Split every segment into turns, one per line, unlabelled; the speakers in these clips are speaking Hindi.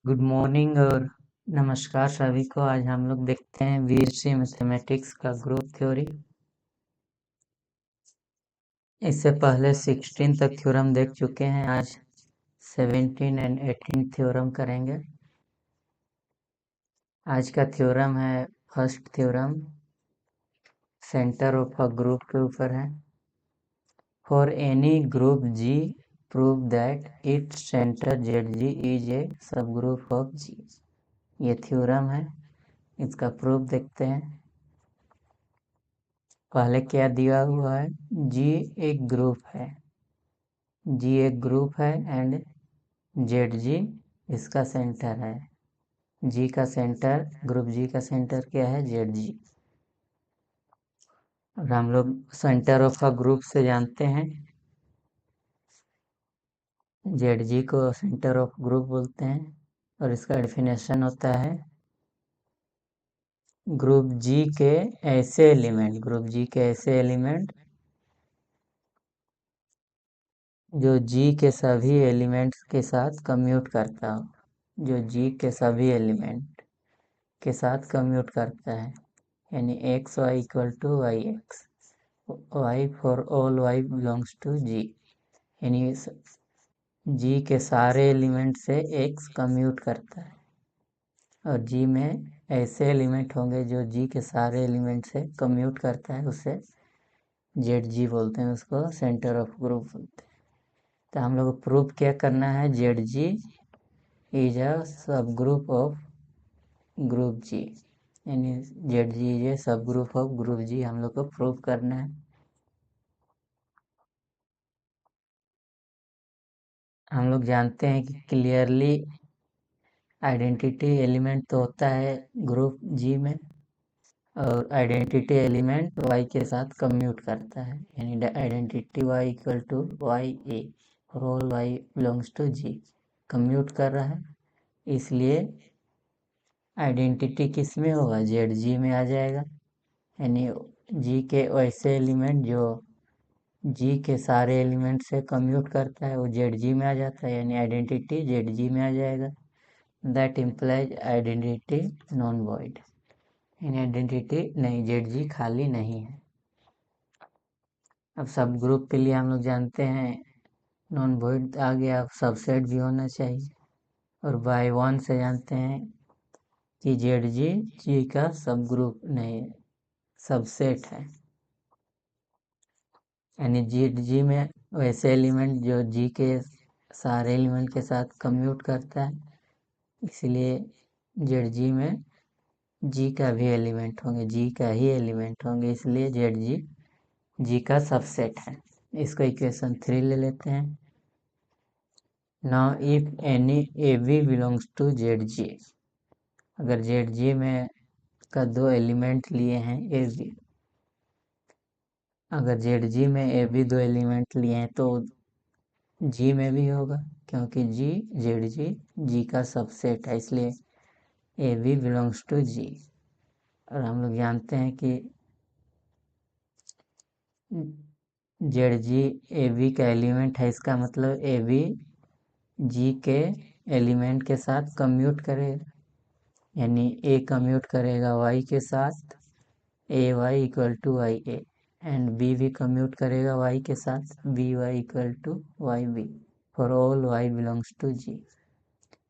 गुड मॉर्निंग और नमस्कार सभी को। आज हम लोग देखते हैं वीएससी मैथमेटिक्स का ग्रुप थ्योरी। इससे पहले 16 तक थ्योरम देख चुके हैं। आज 17 एंड 18 थ्योरम करेंगे। आज का थ्योरम है first theorem, centre of a group के ऊपर है। For any group G prove that its centre Z G is a subgroup of जी। ये थ्योरम है, इसका प्रूफ देखते हैं। पहले क्या दिया हुआ है, जी एक ग्रुप है, जी एक ग्रुप है एंड जेड जी इसका सेंटर है। जी का सेंटर, ग्रुप जी का सेंटर क्या है, जेड जी। और हम लोग सेंटर ऑफ अ ग्रुप से जानते हैं, जेड जी को सेंटर ऑफ ग्रुप बोलते हैं। और इसका डेफिनेशन होता है ग्रुप जी के ऐसे एलिमेंट, ग्रुप जी के ऐसे एलिमेंट जो जी के सभी एलिमेंट्स के साथ कम्यूट करता हो, जो जी के सभी एलिमेंट के साथ कम्यूट करता है। यानी x y equal to y x, y for all y belongs to G. यानी जी के सारे एलिमेंट से एक्स कम्यूट करता है। और जी में ऐसे एलिमेंट होंगे जो जी के सारे एलिमेंट से कम्यूट करता है, उसे जेड जी बोलते हैं, उसको सेंटर ऑफ ग्रुप बोलते हैं। तो हम लोग को प्रूफ क्या करना है, जेड जी इज अ सब ग्रुप ऑफ ग्रुप जी। यानी Z G is a subgroup of group जी हम लोग को प्रूफ करना है। हम लोग जानते हैं कि क्लियरली आइडेंटिटी एलिमेंट तो होता है ग्रुप जी में, और आइडेंटिटी एलिमेंट वाई के साथ कम्यूट करता है। यानी identity y equal to y a और all y belongs to G, commute कर रहा है, इसलिए आइडेंटिटी किस में होगा, जेड जी में आ जाएगा। यानी जी के वैसे एलिमेंट जो जी के सारे एलिमेंट से कम्यूट करता है वो जेड जी में आ जाता है, यानी आइडेंटिटी जेड जी में आ जाएगा। That implies identity non void, यानी आइडेंटिटी नहीं, जेड जी खाली नहीं है। अब सब ग्रुप के लिए हम लोग जानते हैं नॉन वॉइड आ गया, अब सबसेट भी होना चाहिए। और बाय वन से जानते हैं कि जेड जी जी का सब ग्रुप नहीं है, सबसेट है। यानी जेड जी में वैसे एलिमेंट जो जी के सारे एलिमेंट के साथ कम्यूट करता है, इसलिए जेड जी में जी का भी एलिमेंट होंगे, जी का ही एलिमेंट होंगे, इसलिए जेड जी जी का सबसेट है। इसको इक्वेशन 3 ले लेते हैं। Now if any a b belongs to z G, अगर जेड जी में का दो एलिमेंट लिए हैं ए बी, अगर जेड जी में ए बी दो एलिमेंट लिए हैं तो जी में भी होगा, क्योंकि जी जेड जी जी का सबसेट है, इसलिए a b belongs to G. और हम लोग जानते हैं कि जेड जी ए बी का एलिमेंट है, इसका मतलब ए बी जी के एलिमेंट के साथ कम्यूट करेगा। यानी ए कम्यूट करेगा वाई के साथ, a y equal to y a, and b भी कम्यूट करेगा वाई के साथ, b Y equal to y b for all y belongs to G.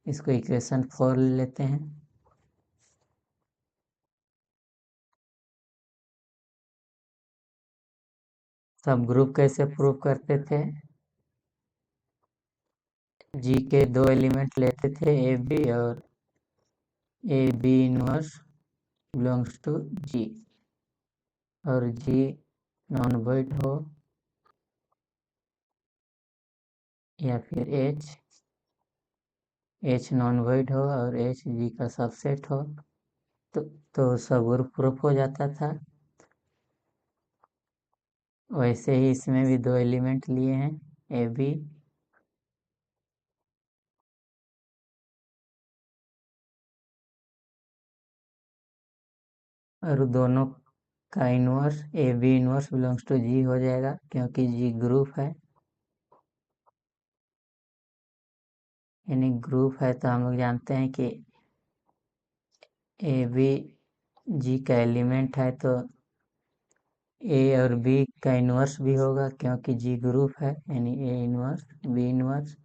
इसको इक्वेशन 4 ले लेते हैं। सब ग्रुप कैसे प्रूव करते थे, जी के दो एलिमेंट लेते थे ए बी, और a B inverse belongs to G, और जी नॉन वॉइड हो या फिर एच नॉन वॉइड हो और एच जी का सबसेट हो, तो सब ग्रुप प्रूफ हो जाता था। वैसे ही इसमें भी दो एलिमेंट लिए हैं ए बी, और दोनों का inverse a B inverse belongs to G हो जाएगा, क्योंकि जी ग्रुप है। यानी ग्रुप है तो हम लोग जानते हैं कि ए बी जी का एलिमेंट है तो ए और बी का इन्वर्स भी होगा क्योंकि जी ग्रुप है, यानी ए इन्वर्स बी इन्वर्स,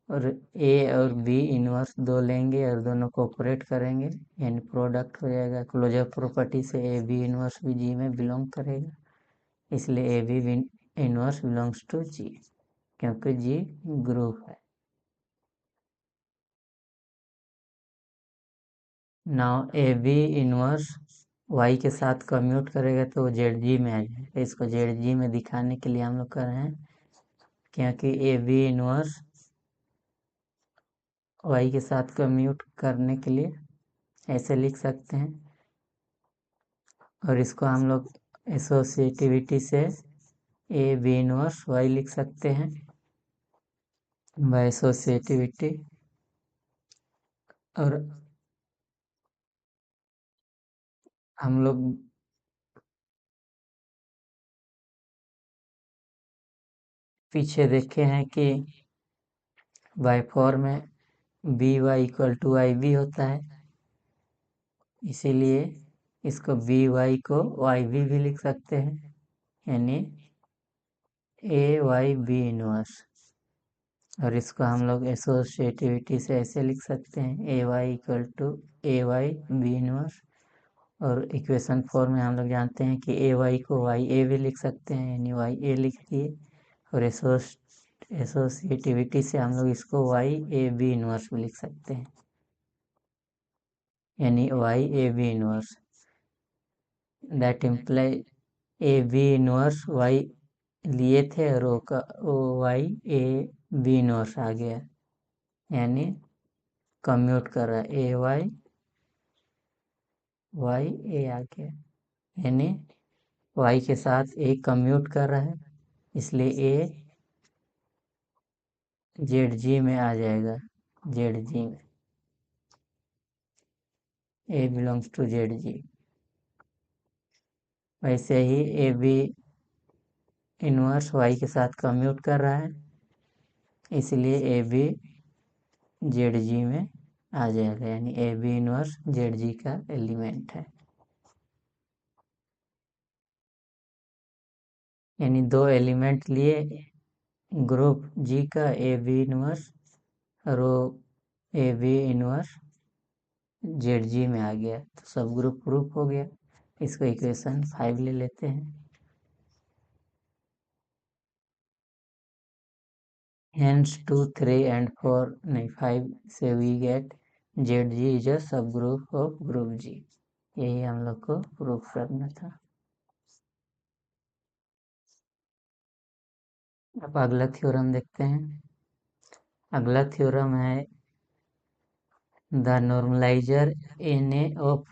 और ए और बी इन्वर्स दो लेंगे और दोनों को ऑपरेट करेंगे, यानी प्रोडक्ट हो जाएगा। क्लोजर प्रॉपर्टी से ए बी इन्वर्स भी जी में बिलोंग करेगा, इसलिए a b inverse belongs to G क्योंकि जी ग्रुप है। Now a b inverse y के साथ कम्यूट करेगा तो वो जेड जी में आ जाएगा। इसको जेड जी में दिखाने के लिए हम लोग कर रहे हैं क्योंकि ए बी इन्वर्स वाई के साथ कम्यूट करने के लिए ऐसे लिख सकते हैं, और इसको हम लोग एसोसिएटिविटी से ए बी इनवर्स वाई लिख सकते हैं बाय एसोसिएटिविटी। और हम लोग पीछे देखे हैं कि बाय फॉर्म में B Y equal to I B होता है, इसीलिए इसको बी वाई को वाई बी भी लिख सकते हैं, यानी ए वाई बी इनवर्स। और इसको हम लोग एसोसिएटिविटी से ऐसे लिख सकते हैं a y equal to a y b inverse. और इक्वेशन 4 में हम लोग जानते हैं कि ए वाई को वाई ए भी लिख सकते हैं, यानी वाई ए लिख दिए, और एसोसिएटिविटी से हम लोग इसको वाई ए बी इनवर्स भी लिख सकते हैं, यानी Y A B inverse. That imply A B inverse Y लिए थे और वो वाई ए बी इनवर्स आ गया, यानी कम्यूट कर रहा है ए वाई वाई ए आ गया, यानी वाई के साथ ए कम्यूट कर रहा है, इसलिए ए जेड जी में आ जाएगा, जेड जी में ए बिलोंग्स टू जेड जी। वैसे ही ए बी इनवर्स वाई के साथ कम्यूट कर रहा है, इसलिए ए बी जेड जी में आ जाएगा, यानी ए बी इनवर्स जेड जी का एलिमेंट है। यानी दो एलिमेंट लिए ग्रुप जी का ए बी इनवर्स, और वो ए बी इनवर्स जेड जी में आ गया तो सब ग्रुप प्रूफ हो गया। इसको इक्वेशन 5 ले लेते हैं। Hence 2, 3 and 4 नहीं 5 से we get ZG is a subgroup of group G। यही हम लोग को प्रूफ करना था। अब अगला थ्योरम देखते हैं। अगला थ्योरम है the normaliser Na of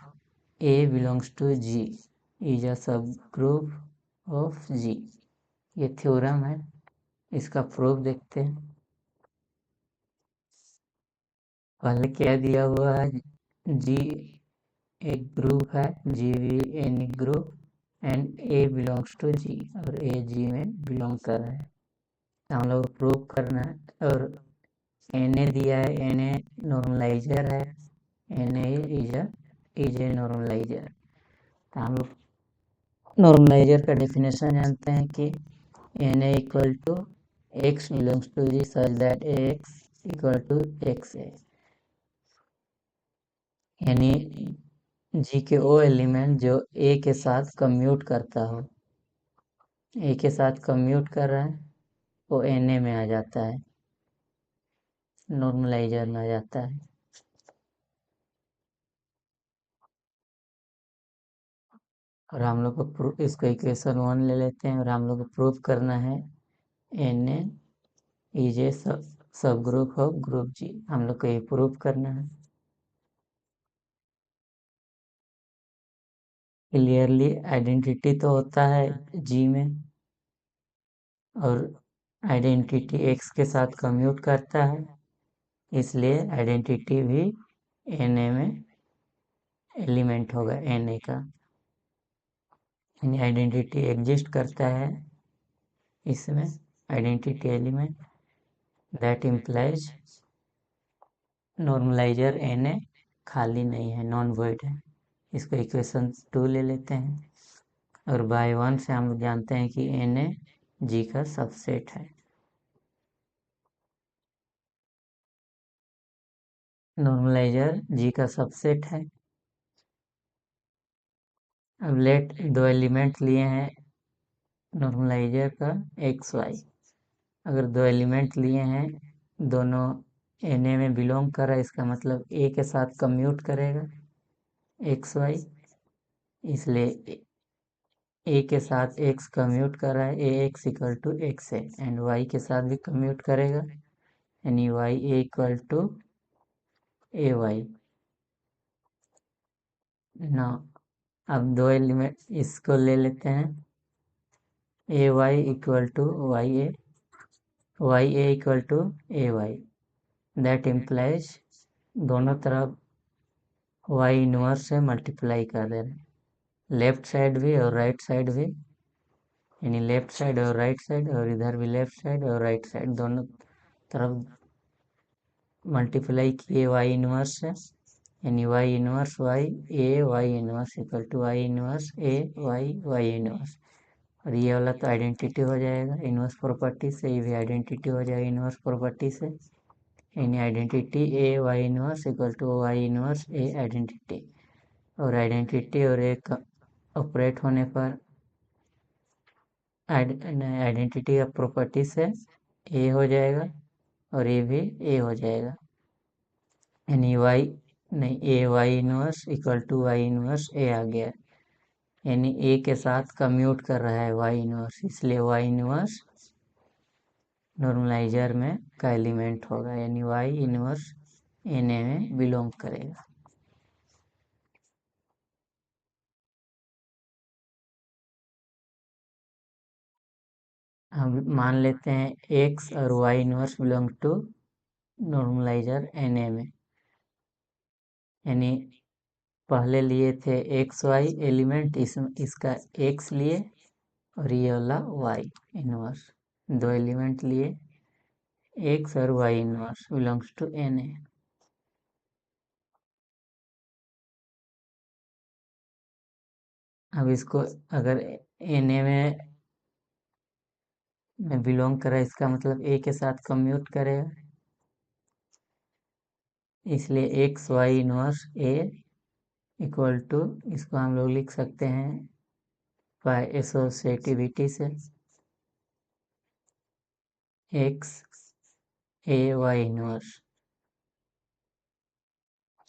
A belongs to G is a subgroup of G। ये थ्योरम है, इसका प्रूफ देखते हैं। पहले क्या दिया हुआ है, G एक ग्रुप है, जी भी any group and a belongs to G, और ए जी में बिलोंग कर रहा है, हम लोग प्रूव करना है। और एन ए दिया है, एन ए नॉर्मलाइजर है, N a is a normalizer. तो हम लोग नॉर्मलाइजर का डेफिनेशन जानते हैं कि N a equal to x belongs to G such that x equal to x a, यानी जी के वो एलिमेंट जो ए के साथ कम्यूट करता हो, ए के साथ कम्यूट कर रहा है वो एन ए में आ जाता है, नॉर्मलाइजर में आ जाता है। और हम लोग को इसको इक्वेशन 1 ले लेते हैं, और हम लोग को प्रूव करना है N a is a subgroup of group जी, हम लोग को ये प्रूव करना है। क्लियरली आइडेंटिटी तो होता है जी में, और आइडेंटिटी एक्स के साथ कम्यूट करता है, इसलिए आइडेंटिटी भी एन ए में एलिमेंट होगा एन ए का, यानी आइडेंटिटी एग्जिस्ट करता है इसमें, identity element. That implies normaliser Na खाली नहीं है, नॉन वॉइड है। इसको इक्वेशन 2 ले लेते हैं, और बाय 1 से हम लोग जानते हैं कि Na G का सबसेट है। नॉर्मलाइजर G का सबसेट है। अब लेट दो एलिमेंट लिए हैं नॉर्मलाइजर का एक्स वाई। अगर दो एलिमेंट लिए हैं, दोनों Na में बिलोंग कर रहा है, इसका मतलब A के साथ कम्यूट करेगा एक्स वाई, इसलिए A के साथ x कम्यूट कर रहा है, ax इक्वल टू एक्स है, एंड y के साथ भी कम्यूट करेगा, यानी y equal to a y. ना अब दो एलिमेंट इसको ले लेते हैं, a y equal to y a equal to a y. That implies दोनों तरफ y इनवर्स से मल्टीप्लाई कर दे रहे हैं, लेफ्ट साइड भी और राइट साइड भी, यानी लेफ्ट साइड और राइट साइड, और इधर भी लेफ्ट साइड और राइट साइड, दोनों तरफ मल्टीप्लाई किए वाई इनवर्स से, यानी Y inverse Y A Y inverse equal to Y inverse A Y inverse. और ये वाला तो आइडेंटिटी हो जाएगा इनवर्स प्रॉपर्टी से, ये भी आइडेंटिटी हो जाएगा इनवर्स प्रॉपर्टी से, यानी identity A Y inverse equal to Y inverse A identity. और आइडेंटिटी और एक ऑपरेट होने पर आइडेंटिटी का प्रॉपर्टी से ए हो जाएगा, और ये भी ए हो जाएगा, यानी वाई नहीं a Y inverse equal to Y inverse a आ गया, यानी ए के साथ कम्यूट कर रहा है वाई इनवर्स, इसलिए वाई इनवर्स नॉर्मलाइजर में का एलिमेंट होगा, यानी वाई इनवर्स Na में बिलोंग करेगा। हम मान लेते हैं x और y inverse belong to normalizer Na में, यानी पहले लिए थे एक्स वाई एलिमेंट, इसका x लिए, और ये वाला y इनवर्स, दो एलिमेंट लिए x और y inverse belongs to Na। अब इसको अगर Na में बिलोंग करे, इसका मतलब A के साथ कम्यूट करेगा, इसलिए X Y inverse A equal to, इसको हम लोग लिख सकते हैं बाय एसोसिएटिविटी से, एक्स ए वाई इनवर्स।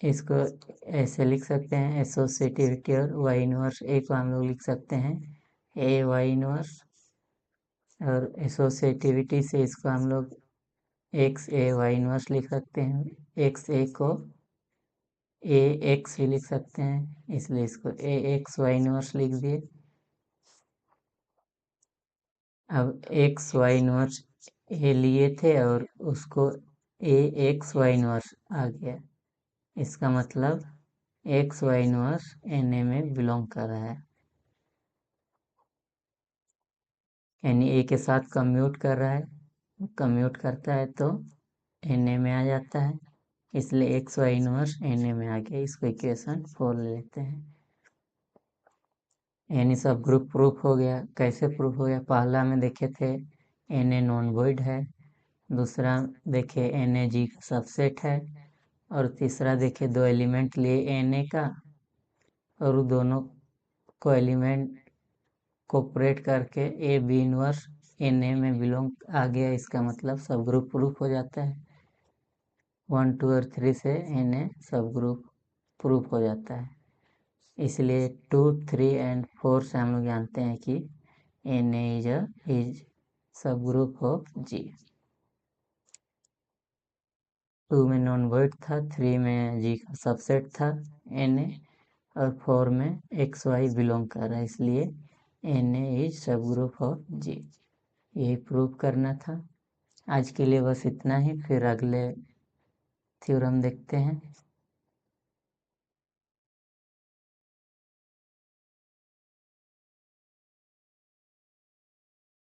इसको ऐसे लिख सकते हैं एसोसिएटिविटी, और वाई इनवर्स ए को हम लोग लिख सकते हैं ए वाई इनवर्स, और एसोसिएटिविटी से इसको हम लोग एक्स ए वाई इनवर्स लिख सकते हैं, एक्स ए को ए एक्स भी लिख सकते हैं, इसलिए इसको ए एक्स वाई इनवर्स लिख दिए। अब एक्स वाई इनवर्स ए लिए थे और उसको ए एक्स वाई इनवर्स आ गया, इसका मतलब एक्स वाई इनवर्स Na में बिलोंग कर रहा है, यानी ए के साथ कम्यूट कर रहा है, कम्यूट करता है तो Na में आ जाता है, इसलिए एक्स वाई इनवर्स Na में आ गया। इसको इक्वेशन 4 ले लेते हैं, यानी सब ग्रुप प्रूफ हो गया। कैसे प्रूफ हो गया? पहला में देखे थे Na नॉन वॉइड है, दूसरा देखे Na G का सबसेट है, और तीसरा देखे दो एलिमेंट लिए Na का, और दोनों को एलिमेंट कोऑपरेट करके ए बी इनवर्स Na में बिलोंग आ गया, इसका मतलब सब ग्रुप प्रूफ हो जाता है। 1 2 और 3 से Na सब ग्रुप प्रूफ हो जाता है, इसलिए 2 3 एंड 4 से हम लोग जानते हैं कि Na इज सब ग्रुप ऑफ G। 2 में नॉन वॉइड था, 3 में G का सबसेट था Na, और 4 में एक्स वाई बिलोंग कर रहा है, इसलिए Na इज सब ग्रुप ऑफ G। यही प्रूव करना था। आज के लिए बस इतना ही, फिर अगले थ्योरम देखते हैं।